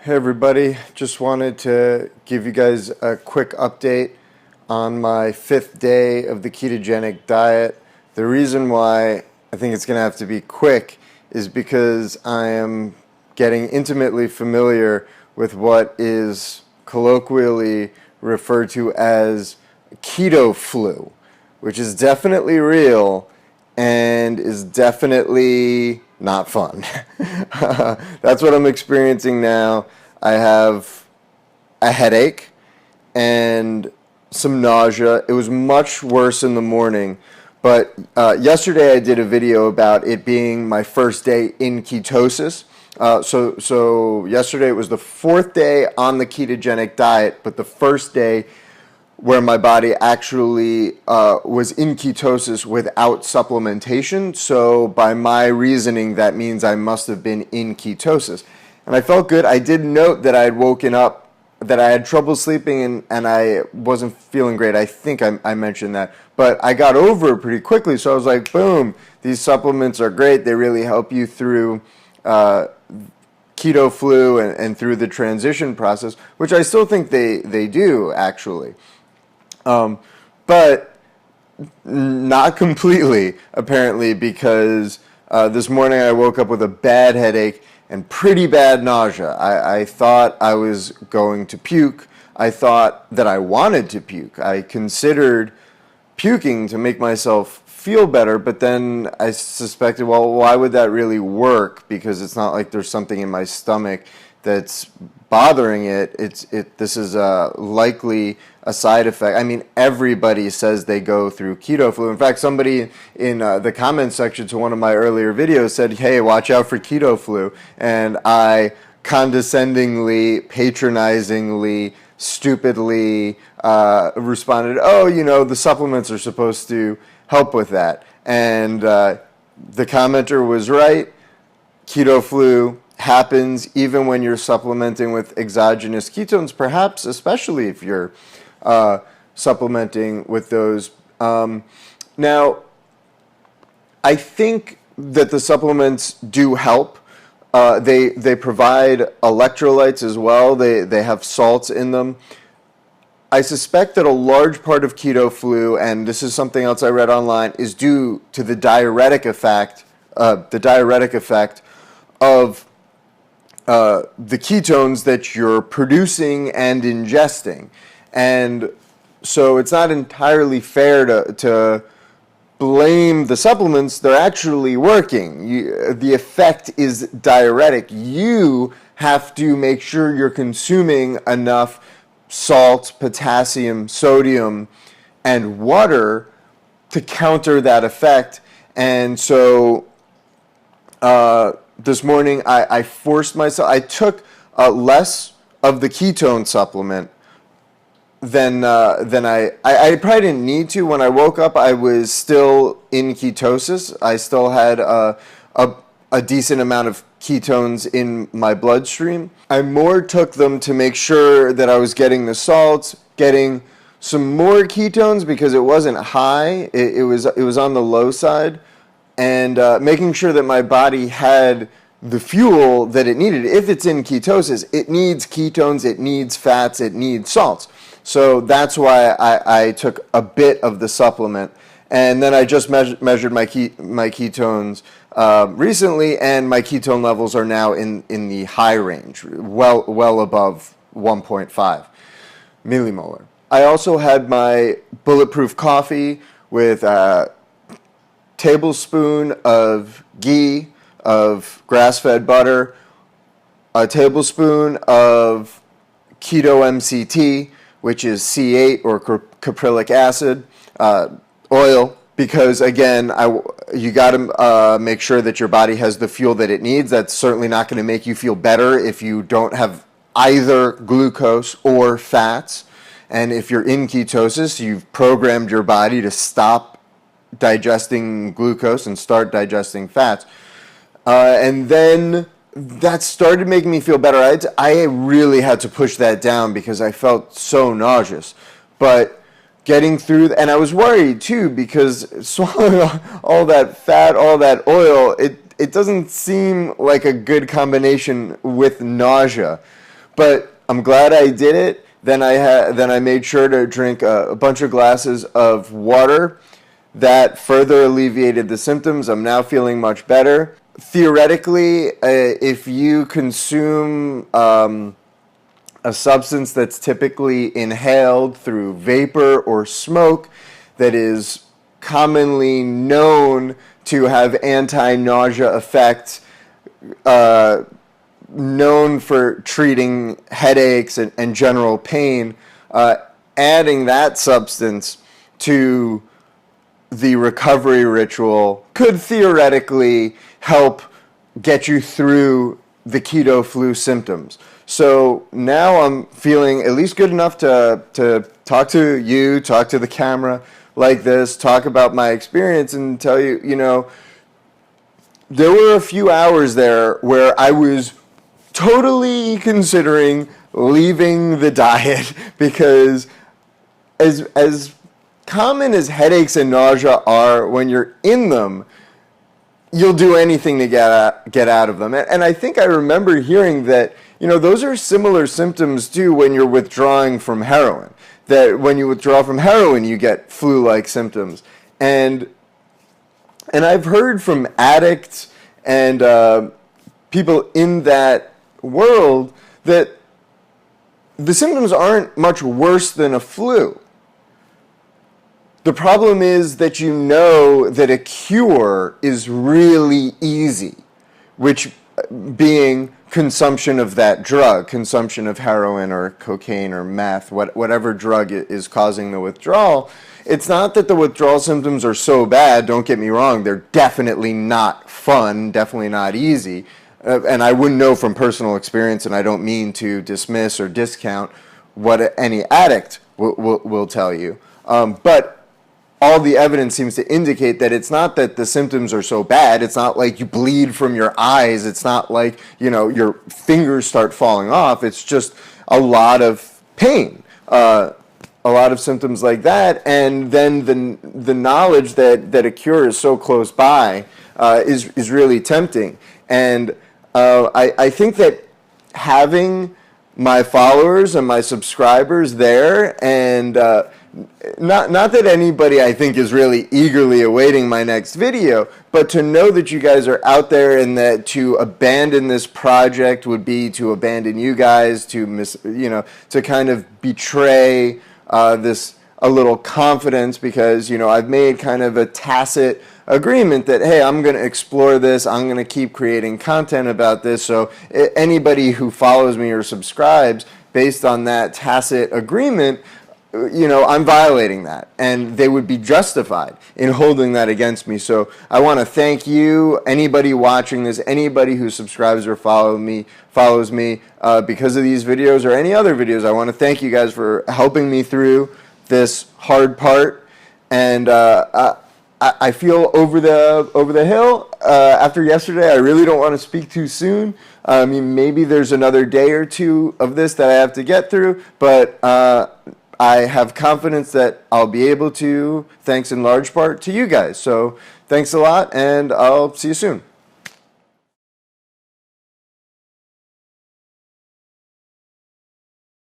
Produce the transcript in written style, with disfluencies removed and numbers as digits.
Hey everybody, just wanted to give you guys a quick update on my 5th day of the ketogenic diet. The reason why I think it's going to have to be quick is because I am getting intimately familiar with what is colloquially referred to as Keto-Flu, which is definitely real and is definitely not fun. That's what I'm experiencing now. I have a headache and some nausea. It was much worse in the morning, but yesterday I did a video about it being my first day in ketosis. So yesterday it was the 4th day on the ketogenic diet, but the first day where my body actually was in ketosis without supplementation. So by my reasoning, that means I must have been in ketosis. And I felt good. I did note that I had woken up, that I had trouble sleeping and I wasn't feeling great. I think I mentioned that. But I got over it pretty quickly. So I was like, boom, these supplements are great. They really help you through Keto-Flu and through the transition process, which I still think they do, actually. But not completely, apparently, because this morning I woke up with a bad headache and pretty bad nausea. I thought I was going to puke. I thought that I wanted to puke. I considered puking to make myself feel better, but then I suspected, well, why would that really work? Because it's not like there's something in my stomach that's bothering it. This is likely a side effect. I mean, everybody says they go through Keto-Flu. In fact, somebody in the comments section to one of my earlier videos said, hey, watch out for Keto-Flu. And I condescendingly, patronizingly, stupidly responded, oh, the supplements are supposed to help with that. And the commenter was right. Keto-Flu happens even when you're supplementing with exogenous ketones, perhaps especially if you're supplementing with those. Now, I think that the supplements do help. They provide electrolytes as well. They have salts in them. I suspect that a large part of Keto-Flu, and this is something else I read online, is due to the diuretic effect of the ketones that you're producing and ingesting. And so it's not entirely fair to blame the supplements. They're actually working. The effect is diuretic. You have to make sure you're consuming enough salt, potassium, sodium, and water to counter that effect. And so this morning I forced myself. I took less of the ketone supplement than I probably didn't need to. When I woke up, I was still in ketosis. I still had a decent amount of ketones in my bloodstream. I more took them to make sure that I was getting the salts, getting some more ketones because it wasn't high. It was on the low side, and making sure that my body had the fuel that it needed. If it's in ketosis, it needs ketones, it needs fats, it needs salts. So that's why I took a bit of the supplement. And then I just measured my ketones recently, and my ketone levels are now in the high range, well above 1.5 millimolar. I also had my bulletproof coffee with a tablespoon of ghee, of grass-fed butter, a tablespoon of keto MCT, which is C8 or caprylic acid, oil, because again, you got to make sure that your body has the fuel that it needs. That's certainly not going to make you feel better if you don't have either glucose or fats. And if you're in ketosis, you've programmed your body to stop digesting glucose and start digesting fats. And then that started making me feel better. I really had to push that down because I felt so nauseous. But getting through, and I was worried too because swallowing all that fat, all that oil, it doesn't seem like a good combination with nausea. But I'm glad I did it. Then I made sure to drink a bunch of glasses of water. That further alleviated the symptoms. I'm now feeling much better. Theoretically, if you consume a substance that's typically inhaled through vapor or smoke that is commonly known to have anti-nausea effects, known for treating headaches and general pain, adding that substance to the recovery ritual could theoretically help get you through the Keto-Flu symptoms. So now I'm feeling at least good enough to talk to you, talk to the camera like this, talk about my experience and tell you, there were a few hours there where I was totally considering leaving the diet because as common as headaches and nausea are when you're in them, you'll do anything to get out of them. And I think I remember hearing that, those are similar symptoms too when you're withdrawing from heroin. That when you withdraw from heroin, you get flu-like symptoms. And I've heard from addicts and people in that world that the symptoms aren't much worse than a flu. The problem is that you know that a cure is really easy, which being consumption of that drug, consumption of heroin or cocaine or meth, whatever drug is causing the withdrawal. It's not that the withdrawal symptoms are so bad, don't get me wrong, they're definitely not fun, definitely not easy. And I wouldn't know from personal experience, and I don't mean to dismiss or discount what any addict will tell you. But all the evidence seems to indicate that it's not that the symptoms are so bad. It's not like you bleed from your eyes. It's not like, your fingers start falling off. It's just a lot of pain, a lot of symptoms like that. And then the knowledge that a cure is so close by is really tempting. And I think that having my followers and my subscribers there and not that anybody I think is really eagerly awaiting my next video, but to know that you guys are out there and that to abandon this project would be to abandon you guys, to kind of betray this a little confidence because, I've made kind of a tacit agreement that, hey, I'm going to explore this, I'm going to keep creating content about this, so anybody who follows me or subscribes based on that tacit agreement, I'm violating that, and they would be justified in holding that against me. So I want to thank you, anybody watching this, anybody who subscribes or follows me because of these videos or any other videos. I want to thank you guys for helping me through this hard part, and I feel over the hill. After yesterday, I really don't want to speak too soon. I mean, maybe there's another day or two of this that I have to get through, but I have confidence that I'll be able to, thanks in large part to you guys. So thanks a lot, and I'll see you soon.